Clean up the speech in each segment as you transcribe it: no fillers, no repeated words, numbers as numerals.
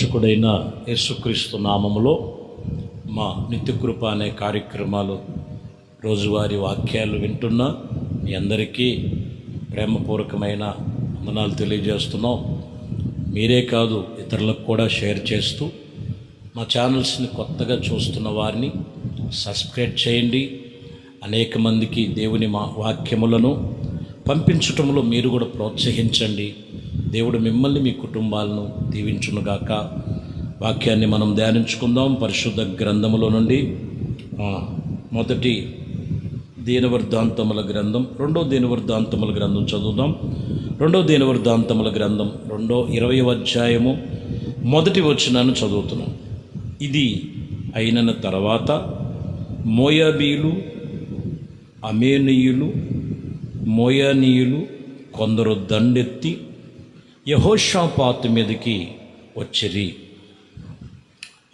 రక్షకుడైన యేసుక్రీస్తు నామములో మా నిత్యకృప అనే కార్యక్రమాలు రోజువారీ వాక్యాలు వింటున్న మీ అందరికీ ప్రేమపూర్వకమైన వందనాలు తెలియజేస్తున్నాం. మీరే కాదు, ఇతరులకు కూడా షేర్ చేస్తూ మా ఛానల్స్ని కొత్తగా చూస్తున్న వారిని సబ్స్క్రైబ్ చేయండి. అనేక మందికి దేవుని మా వాక్యములను పంపించటంలో మీరు కూడా ప్రోత్సహించండి. దేవుడు మిమ్మల్ని మీ కుటుంబాలను దీవించునుగాక. వాక్యాన్ని మనం ధ్యానించుకుందాం. పరిశుద్ధ గ్రంథములో నుండి మొదటి దీనవృత్తాంతముల గ్రంథం, రెండో దీనవృత్తాంతముల గ్రంథం చదువుదాం. రెండో దీనవృత్తాంతముల గ్రంథం 20వ అధ్యాయము మొదటి వచనాన్ని చదువుతున్నాం. ఇది అయిన తర్వాత మోయాబీలు, అమోనీయులు, మోయానీయులు కొందరు దండెత్తి యెహోషాపాతు మీదకి వచ్చిరి.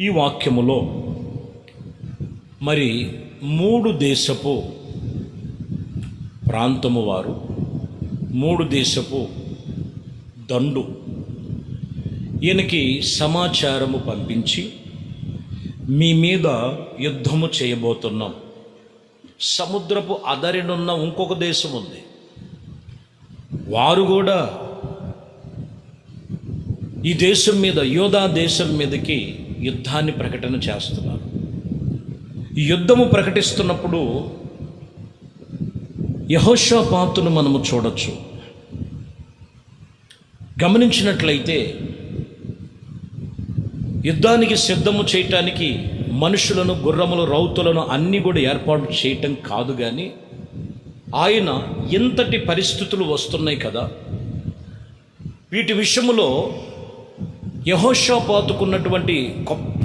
ఈ వాక్యములో మరి 3 దేశపు ప్రాంతము వారు, 3 దేశపు దండు ఈయనకి సమాచారము పంపించి, మీ మీద యుద్ధము చేయబోతున్నాం. సముద్రపు అదరినున్న ఇంకొక దేశం ఉంది, వారు కూడా ఈ దేశం మీద, యోధా దేశం మీదకి యుద్ధాన్ని ప్రకటన చేస్తున్నారు. ఈ యుద్ధము ప్రకటిస్తున్నప్పుడు యెహోషాపాతును మనము చూడొచ్చు. గమనించినట్లయితే యుద్ధానికి సిద్ధము చేయటానికి మనుషులను, గుర్రములు, రౌతులను అన్నీ కూడా ఏర్పాటు చేయటం కాదు, కానీ ఆయన ఇంతటి పరిస్థితులు వస్తున్నాయి కదా, వీటి విషయంలో యెహోషాపాతుకున్నటువంటి గొప్ప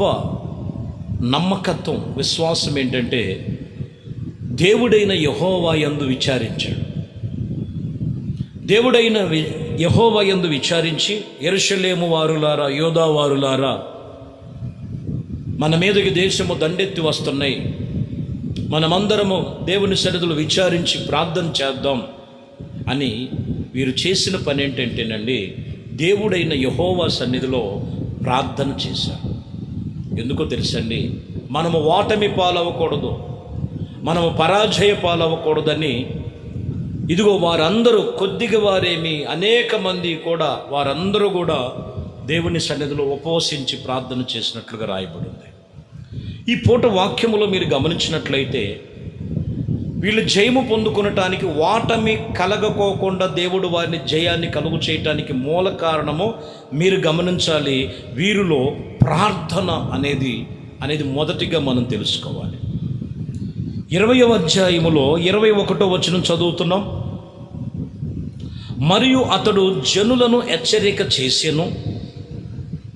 నమ్మకత్వం, విశ్వాసం ఏంటంటే దేవుడైన యెహోవా యందు విచారించాడు. దేవుడైన యెహోవా యందు విచారించి, యెరూషలేము వారులారా, యోధా వారులారా, మన మీదకి దేశము దండెత్తి వస్తున్నాయి, మనమందరము దేవుని సన్నిధిలో విచారించి ప్రార్థన చేద్దాం అని వీరు చేసిన పని ఏంటంటేనండి, దేవుడైన యెహోవా సన్నిధిలో ప్రార్థన చేశారు. ఎందుకో తెలుసండి, మనము ఓటమి పాలవ్వకూడదు, మనము పరాజయ పాలవ్వకూడదని ఇదిగో వారందరూ, కొద్దిగా వారేమి అనేక మంది కూడా, వారందరూ కూడా దేవుని సన్నిధిలో ఉపవసించి ప్రార్థన చేసినట్లుగా రాయబడింది. ఈ పూట వాక్యములో మీరు గమనించినట్లయితే వీళ్ళు జయము పొందుకొనటానికి, ఓటమి కలగకోకుండా దేవుడు వారిని జయాన్ని కలుగు చేయటానికి మూల కారణము మీరు గమనించాలి. వీరిలో ప్రార్థన అనేది మొదటిగా మనం తెలుసుకోవాలి. 20వ అధ్యాయములో 21వ వచనం చదువుతున్నాం. మరియు అతడు జనులను హెచ్చరిక చేసెను.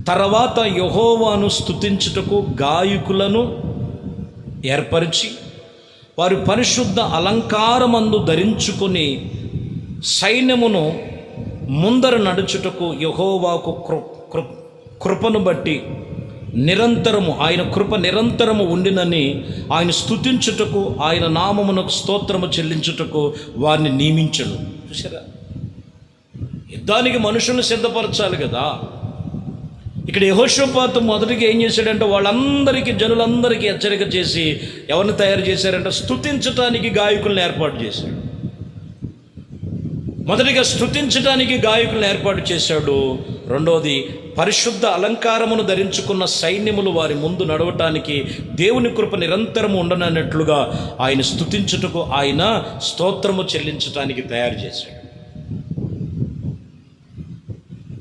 తర్వాత యెహోవాను స్తుతించుటకు గాయకులను ఏర్పరిచి, వారు పరిశుద్ధ అలంకారమందు ధరించుకొని సైన్యమును ముందర నడుచుటకు యెహోవాకు కృపను బట్టి నిరంతరము, ఆయన కృప నిరంతరము ఉండినని ఆయన స్తుతించుటకు, ఆయన నామమునకు స్తోత్రము చెల్లించుటకు వారిని నియమించను. చూసారా, యుద్ధానికి మనుషులను సిద్ధపరచాలి కదా. ఇక్కడ యెహోషాపాతు మొదటిగా ఏం చేశాడంటే, వాళ్ళందరికీ, జనులందరికీ హెచ్చరిక చేసి ఎవరిని తయారు చేశారంటే, స్తుతించటానికి గాయకులను ఏర్పాటు చేశాడు. మొదటిగా స్తుతించటానికి గాయకులను ఏర్పాటు చేశాడు. రెండోది, పరిశుద్ధ అలంకారమును ధరించుకున్న సైన్యములు వారి ముందు నడవటానికి దేవుని కృప నిరంతరము ఉండనన్నట్లుగా ఆయన స్తుతించుటకు, ఆయన స్తోత్రము చెల్లించటానికి తయారు చేశాడు.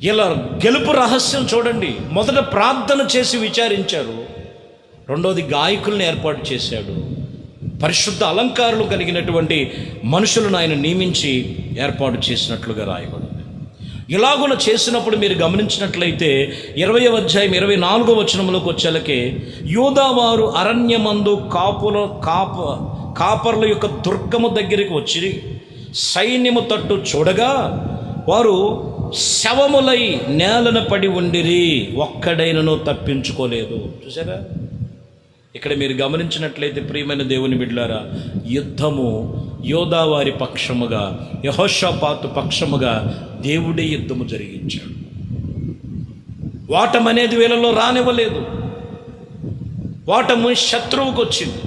ఇలా గెలుపు రహస్యం చూడండి. మొదట ప్రార్థన చేసి విచారించారు, రెండోది గాయకులను ఏర్పాటు చేశాడు, పరిశుద్ధ అలంకారాలు కలిగినటువంటి మనుషులను ఆయన నియమించి ఏర్పాటు చేసినట్లుగా రాయబడింది. ఇలాగున చేసినప్పుడు మీరు గమనించినట్లయితే 20వ అధ్యాయం 24వ వచనంలోకి వచ్చేలకే, యోధావారు అరణ్యమందు కాపర్ల యొక్క దుర్గము దగ్గరికి వచ్చి సైన్యము తట్టు చూడగా వారు శవములై నేలన పడి ఉండిరి, ఒక్కడైనను తప్పించుకోలేదు. చూసారా, ఇక్కడ మీరు గమనించినట్లయితే ప్రియమైన దేవుని బిడ్డలారా, యుద్ధము యోధావారి పక్షముగా, యెహోషాపాతు పక్షముగా దేవుడే యుద్ధము జరిగించాడు. ఓటమి అనేది వీళ్ళలో రానివ్వలేదు. ఓటమి శత్రువుకు వచ్చింది.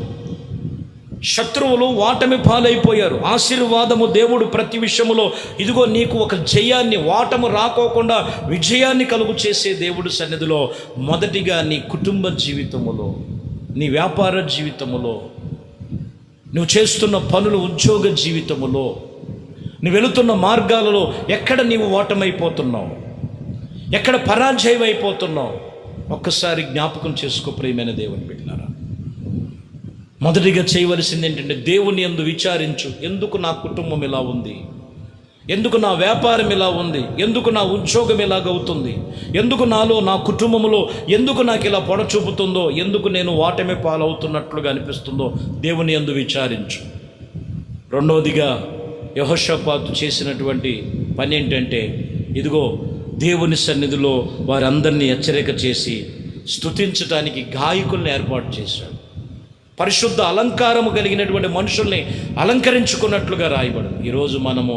శత్రువులు ఓటమి పాలైపోయారు. ఆశీర్వాదము దేవుడు ప్రతి విషయములో ఇదిగో నీకు ఒక జయాన్ని, ఓటము రాకోకుండా విజయాన్ని కలుగు చేసే దేవుడు సన్నిధిలో మొదటిగా నీ కుటుంబ జీవితములో, నీ వ్యాపార జీవితములో, నువ్వు చేస్తున్న పనులు, ఉద్యోగ జీవితములో, నువ్వు వెళుతున్న మార్గాలలో ఎక్కడ నీవు ఓటమైపోతున్నావు, ఎక్కడ పరాజయం అయిపోతున్నావు, ఒక్కసారి జ్ఞాపకం చేసుకో ప్రియమైన దేవుని బిడ్డలారా. మొదటిగా చేయవలసింది ఏంటంటే దేవుని యందు విచారించు. ఎందుకు నా కుటుంబం ఇలా ఉంది? ఎందుకు నా వ్యాపారం ఇలా ఉంది? ఎందుకు నా ఉద్యోగం ఇలాగవుతుంది? ఎందుకు నాలో, నా కుటుంబంలో ఎందుకు నాకు ఇలా పొడ చూపుతుందో, ఎందుకు నేను ఓటమి పాలవుతున్నట్లుగా అనిపిస్తుందో దేవుని యందు విచారించు. రెండవదిగా యెహోషాపాతు చేసినటువంటి పని ఏంటంటే ఇదిగో దేవుని సన్నిధిలో వారందరినీ హెచ్చరిక చేసి స్తుతించటానికి గాయకుల్ని ఏర్పాటు చేశాడు. పరిశుద్ధ అలంకారము కలిగినటువంటి మనుషుల్ని అలంకరించుకున్నట్లుగా రాయబడింది. ఈరోజు మనము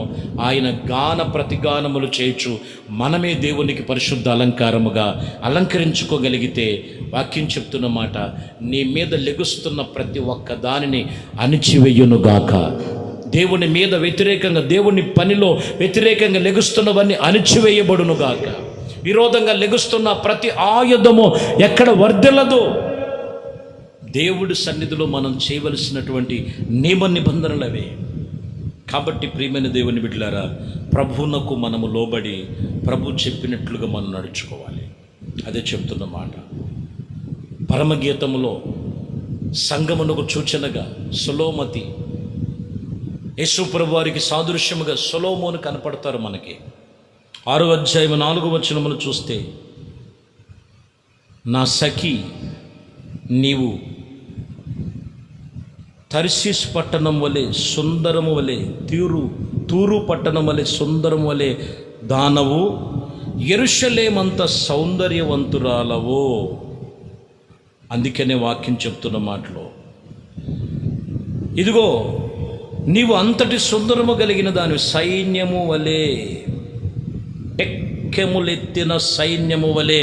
ఆయన గాన ప్రతిగానములు చేయొచ్చు. మనమే దేవునికి పరిశుద్ధ అలంకారముగా అలంకరించుకోగలిగితే వాక్యం చెప్తున్న మాట, నీ మీద లెగుస్తున్న ప్రతి ఒక్క దానిని అణిచివేయునుగాక. దేవుని మీద వ్యతిరేకంగా, దేవుని పనిలో వ్యతిరేకంగా లెగుస్తున్నవన్నీ అణిచివేయబడునుగాక. విరోధంగా లెగుస్తున్న ప్రతి ఆయుధము ఎక్కడ వర్ధిల్లదు. దేవుడి సన్నిధిలో మనం చేయవలసినటువంటి నియమ నిబంధనలు అవే. కాబట్టి ప్రియమైన దేవుని బిడ్డలారా, ప్రభువునకు మనము లోబడి ప్రభు చెప్పినట్లుగా మనం నడుచుకోవాలి. అదే చెప్తున్న మాట. పరమగీతములో సంగమునకు సూచనగా సొలొమతి, యేసు ప్రభు వారికి సాదృశ్యముగా సొలొమోను కనపడతారు మనకి. 6వ అధ్యాయం 4వ వచనమును చూస్తే, నా సఖి నీవు తర్షీషు పట్టణం వలె సుందరము వలె, తూరు పట్టణం వలె సుందరము వలె దానవు, యెరూషలేమంత సౌందర్యవంతురాలవో. అందుకనే వాక్యం చెప్తున్న మాటలో, ఇదిగో నీవు అంతటి సుందరము కలిగిన దాని, సైన్యము వలె, టెక్కెములెత్తిన సైన్యము వలె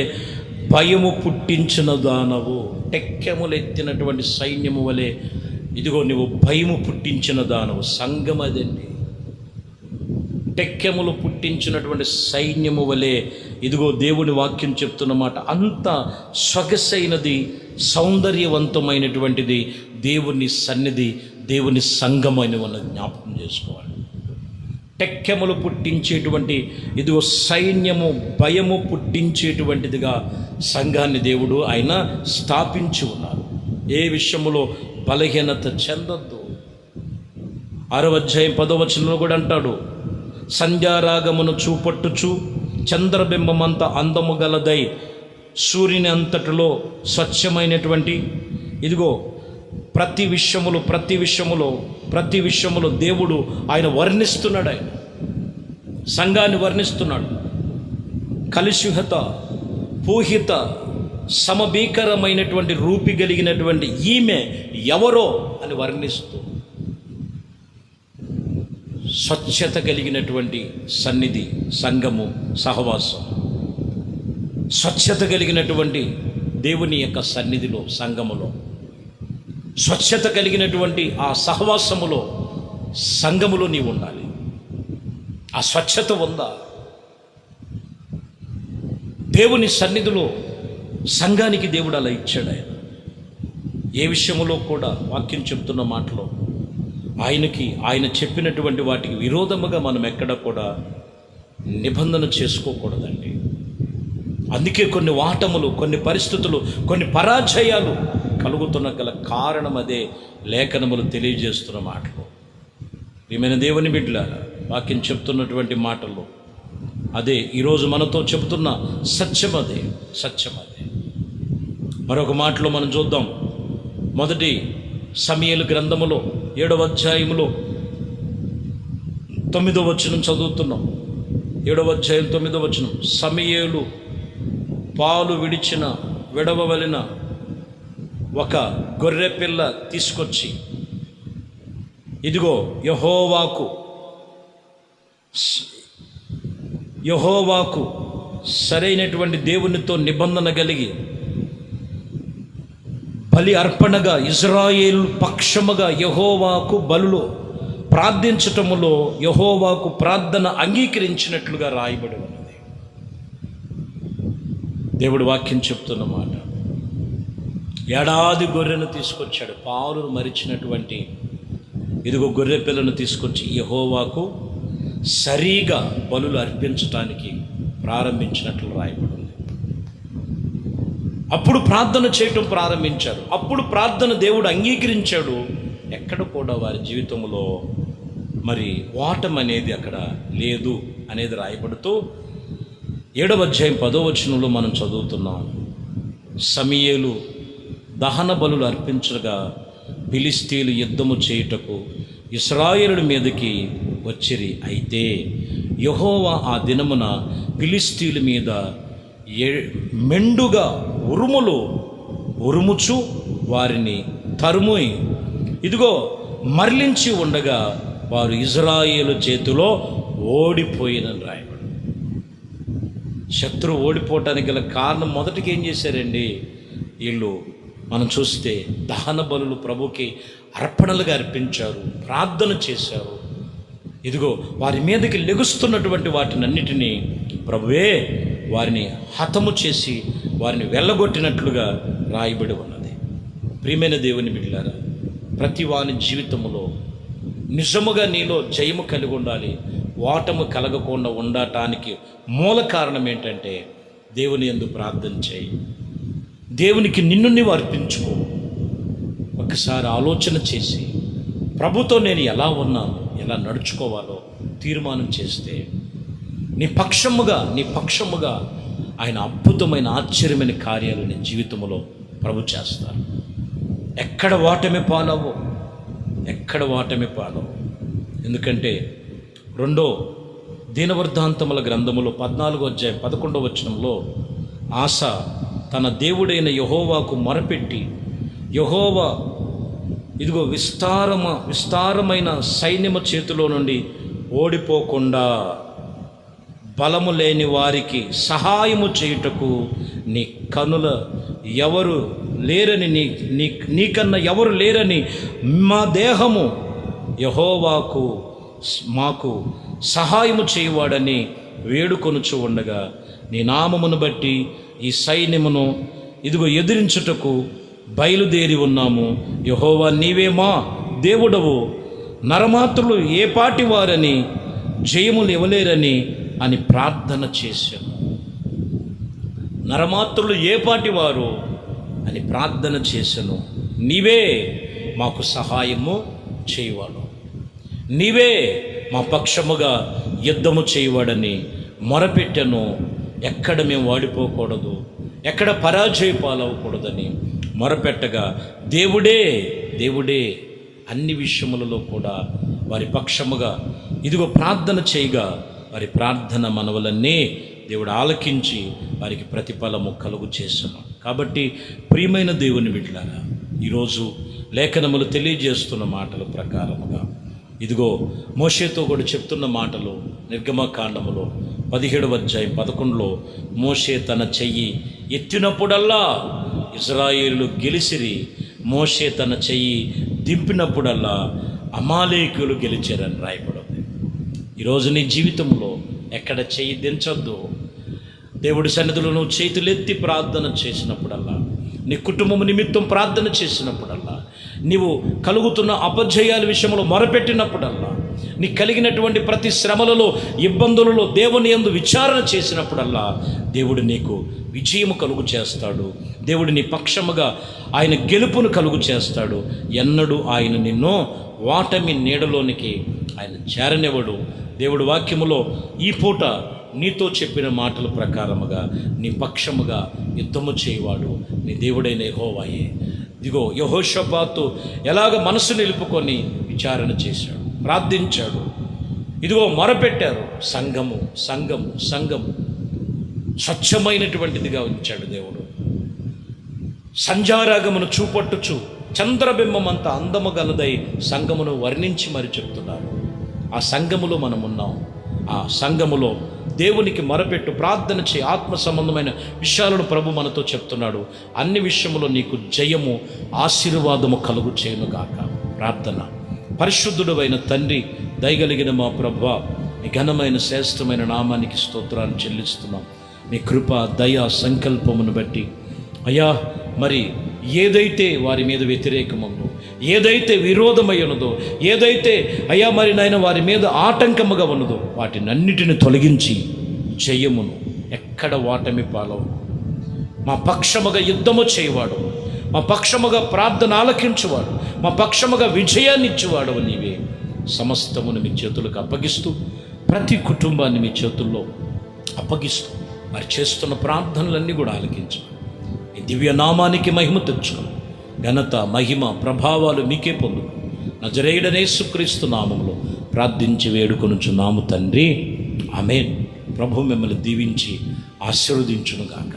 భయము పుట్టించిన దానవు. టెక్కెములెత్తినటువంటి సైన్యము వలె ఇదిగో నువ్వు భయము పుట్టించిన దానవు. సంఘం అదండి. టెక్కెములు పుట్టించినటువంటి సైన్యము వలె ఇదిగో దేవుని వాక్యం చెప్తున్నమాట. అంత సొగసైనది, సౌందర్యవంతమైనటువంటిది దేవుని సన్నిధి, దేవుని సంఘమైన వాళ్ళని జ్ఞాపకం చేసుకోవాలి. టెక్కెములు పుట్టించేటువంటి ఇదిగో సైన్యము, భయము పుట్టించేటువంటిదిగా సంఘాన్ని దేవుడు ఆయన స్థాపించి ఉన్నారు. ఏ విషయములో బలహీనత చెందొద్దు. 6వ అధ్యాయం 10వ వచనంలో కూడా అంటాడు, సంధ్యారాగమును చూపట్టుచు చంద్రబింబమంత అందము గలదై సూర్యుని అంతటిలో స్వచ్ఛమైనటువంటి ఇదిగో ప్రతి విషయములో దేవుడు ఆయన వర్ణిస్తున్నాడు. ఆయన సంఘాన్ని వర్ణిస్తున్నాడు. కలుషిత, పూహిత, సమభీకరమైనటువంటి రూపి కలిగినటువంటి ఈమె ఎవరో అని వర్ణిస్తూ, స్వచ్ఛత కలిగినటువంటి సన్నిధి, సంఘము, సహవాసం, స్వచ్ఛత కలిగినటువంటి దేవుని యొక్క సన్నిధిలో, సంఘములో, స్వచ్ఛత కలిగినటువంటి ఆ సహవాసములో, సంఘములో నీవు ఉండాలి. ఆ స్వచ్ఛత ఉందా? దేవుని సన్నిధిలో సంఘానికి దేవుడు అలా ఇచ్చాడు. ఆయన ఏ విషయములో కూడా వాక్యం చెప్తున్న మాటలో ఆయన చెప్పినటువంటి వాటికి విరోధముగా మనం ఎక్కడ కూడా నిబంధన చేసుకోకూడదండి. అందుకే కొన్ని వాటములు, కొన్ని పరిస్థితులు, కొన్ని పరాజయాలు కలుగుతున్న గల కారణం అదే లేఖనములు తెలియజేస్తున్న మాటలు. ప్రియమైన దేవుని బిడ్డలారా, వాక్యం చెప్తున్నటువంటి మాటలు అదే ఈరోజు మనతో చెబుతున్న సత్యం అదే. మరొక మాటలో మనం చూద్దాం. మొదటి సమూయేలు గ్రంథములో 7వ అధ్యాయములో 9వ వచనం చదువుతున్నాం. 7వ అధ్యాయం 9వ వచనం, సమూయేలు పాలు విడవవలెన ఒక గొర్రె పిల్ల తీసుకొచ్చి ఇదిగో యెహోవాకు సరైనటువంటి దేవునితో నిబంధన కలిగి బలి అర్పణగా ఇజ్రాయేలు పక్షముగా యెహోవాకు బలులు ప్రార్థించటములో యెహోవాకు ప్రార్థన అంగీకరించినట్లుగా రాయబడి ఉన్నది. దేవుడు వాక్యం చెప్తున్న మాట, ఏడాది గొర్రెను తీసుకొచ్చాడు, పాలును మరిచినటువంటి ఇదిగో గొర్రె పిల్లను తీసుకొచ్చి యెహోవాకు సరిగా బలులు అర్పించటానికి ప్రారంభించినట్లు రాయబడి ఉంది. అప్పుడు ప్రార్థన చేయటం ప్రారంభించారు. అప్పుడు ప్రార్థన దేవుడు అంగీకరించాడు. ఎక్కడ కూడా వారి జీవితంలో మరి ఓటం అనేది అక్కడ లేదు అనేది రాయబడుతూ 7వ అధ్యాయం 10వ వచనంలో మనం చదువుతున్నాం. సమూయేలు దహన బలులు అర్పించగా ఫిలిష్తీయులు యుద్ధము చేయుటకు ఇశ్రాయేలుల మీదకి వచ్చిరి. అయితే యెహోవా ఆ దినమున ఫిలిష్తీయుల మీద మెండుగా ఉరుముచు వారిని తరుముయి ఇదిగో మరలించి ఉండగా వారు ఇజ్రాయేలు చేతిలో ఓడిపోయినని రాయబడి. శత్రువు ఓడిపోవటానికి గల కారణం మొదటికి ఏం చేశారండి వీళ్ళు మనం చూస్తే దహన బలులు ప్రభుకి అర్పణలుగా అర్పించారు, ప్రార్థన చేశారు. ఇదిగో వారి మీదకి లెగుస్తున్నటువంటి వాటినన్నిటినీ ప్రభువే వారిని హతము చేసి వారిని వెళ్ళగొట్టినట్లుగా రాయబడి ఉన్నది. ప్రియమైన దేవుని బిడ్డలారా, ప్రతి వాని జీవితంలో నిజముగా నీలో జయము కలిగి ఉండాలి, ఓటము కలగకుండా ఉండటానికి మూల కారణం ఏంటంటే దేవుని యందు ప్రార్థన చేయి, దేవునికి నిన్ను నీవు అర్పించుకో. ఒకసారి ఆలోచన చేసి ప్రభుతో నేను ఎలా ఉన్నాను, ఎలా నడుచుకోవాలో తీర్మానం చేస్తే నీ పక్షముగా ఆయన అద్భుతమైన ఆశ్చర్యమైన కార్యాలు నీ జీవితంలో ప్రభు చేస్తారు. ఎక్కడ ఓటమి పాలవు. ఎందుకంటే 2వ దీనవృత్తాంతముల గ్రంథములో 14వ అధ్యాయం 11వ వచనంలో ఆస తన దేవుడైన యెహోవాకు మొరపెట్టి యెహోవా ఇదిగో విస్తారమైన సైన్యము చేతిలో నుండి ఓడిపోకుండా బలము లేని వారికి సహాయము చేయుటకు నీ కనుల ఎవరు లేరని నీకన్నా ఎవరు లేరని మా దేహము యెహోవాకు మాకు సహాయము చేయువాడని వేడుకొనుచు ఉండగా నీ నామమును బట్టి ఈ సైన్యమును ఇదిగో ఎదిరించుటకు బయలుదేరి ఉన్నాము. యెహోవా నీవే మా దేవుడవు, నరమాత్రులు ఏ పాటి వారని జయములు ఇవ్వలేరని అని ప్రార్థన చేశాను. నరమాత్రులు ఏ పాటి వారు అని ప్రార్థన చేశాను. నీవే మాకు సహాయము చేయవాడు, నీవే మా పక్షముగా యుద్ధము చేయవాడని మొరపెట్టెను. ఎక్కడ మేము వాడిపోకూడదు, ఎక్కడ పరాజయ పాలవకూడదని మొరపెట్టగా దేవుడే అన్ని విషయములలో కూడా వారి పక్షముగా ఇదిగో ప్రార్థన చేయగా వారి ప్రార్థన మనవలన్నీ దేవుడు ఆలకించి వారికి ప్రతిఫలము కలుగు చేశాను. కాబట్టి ప్రియమైన దేవుని బిడ్డలారా, ఈరోజు లేఖనములు తెలియజేస్తున్న మాటల ప్రకారముగా ఇదిగో మోషేతో కూడా చెప్తున్న మాటలు నిర్గమకాండములో 17వ అధ్యాయం 11లో మోషే తన చెయ్యి ఎత్తినప్పుడల్లా ఇశ్రాయేలు గెలిసిరి, మోషే తన చెయ్యి దింపినప్పుడల్లా అమాలేకులు గెలిచారని రాయబడింది. ఈరోజు నీ జీవితంలో ఎక్కడ చెయ్యి దించొద్దు. దేవుడి సన్నిధిలో నువ్వు చేతులెత్తి ప్రార్థన చేసినప్పుడల్లా, నీ కుటుంబం నిమిత్తం ప్రార్థన చేసినప్పుడల్లా, నీవు కలుగుతున్న అపజయాల విషయంలో మొరపెట్టినప్పుడల్లా, నీకు కలిగినటువంటి ప్రతి శ్రమలలో ఇబ్బందులలో దేవుని యందు విచారణ చేసినప్పుడల్లా దేవుడు నీకు విజయము కలుగు చేస్తాడు. దేవుడు నీ పక్షముగా ఆయన గెలుపును కలుగు చేస్తాడు. ఎన్నడూ ఆయన నిన్ను ఓటమి నీడలోనికి ఆయన చేరనివ్వడు. దేవుడు వాక్యములో ఈ పూట నీతో చెప్పిన మాటల ప్రకారముగా నీ పక్షముగా యుద్ధము చేయవాడు నీ దేవుడైన యెహోవాయే. ఇదిగో యెహోషాపాతు ఎలాగ మనసు నిలుపుకొని విచారణ చేశాడు, ప్రార్థించాడు. ఇదిగో మొరపెట్టారు. సంఘము స్వచ్ఛమైనటువంటిదిగా ఉంచాడు దేవుడు. సంధ్యారాగమును చూపట్టుచు చంద్రబింబమంత అందము గలదై సంఘమును వర్ణించి మరి చెప్తున్నారు. ఆ సంఘములో మనం ఉన్నాం. ఆ సంఘములో దేవునికి మొరపెట్టు, ప్రార్థన చేయి. ఆత్మ సంబంధమైన విషయాలను ప్రభు మనతో చెప్తున్నాడు. అన్ని విషయములో నీకు జయము, ఆశీర్వాదము కలుగు చేయనుగాక. ప్రార్థన. పరిశుద్ధుడు అయిన తండ్రి, దయగలిగిన మా ప్రభువా, మీ ఘనమైన శ్రేష్టమైన నామానికి స్తోత్రాలు చెల్లిస్తున్నాం. మీ కృప, దయ, సంకల్పమును బట్టి అయ్యా, మరి ఏదైతే వారి మీద వ్యతిరేకముందో, ఏదైతే విరోధమై ఉన్నదో, ఏదైతే అయ్యా మరి నాయన వారి మీద ఆటంకముగా ఉన్నదో, వాటినన్నిటిని తొలగించి జయమును, ఎక్కడ ఓటమి పాలవు, మా పక్షముగా యుద్ధము చేయవాడు, మా పక్షముగా ప్రార్థన ఆలకించువాడు, మా పక్షముగా విజయాన్ని ఇచ్చేవాడు నీవే. సమస్తమును మీ చేతులకు అప్పగిస్తూ, ప్రతి కుటుంబాన్ని మీ చేతుల్లో అప్పగిస్తూ, మరి చేస్తున్న ప్రార్థనలన్నీ కూడా ఆలకించు. ఈ దివ్య నామానికి మహిమ తెచ్చుకుని, ఘనత, మహిమ, ప్రభావాలు మీకే పొందు. నజరేయుడనే యేసుక్రీస్తు నామములో ప్రార్థించి వేడుకొనుచున్నాము తండ్రి. ఆమేన్. ప్రభు మిమ్మల్ని దీవించి ఆశీర్వదించునుగాక.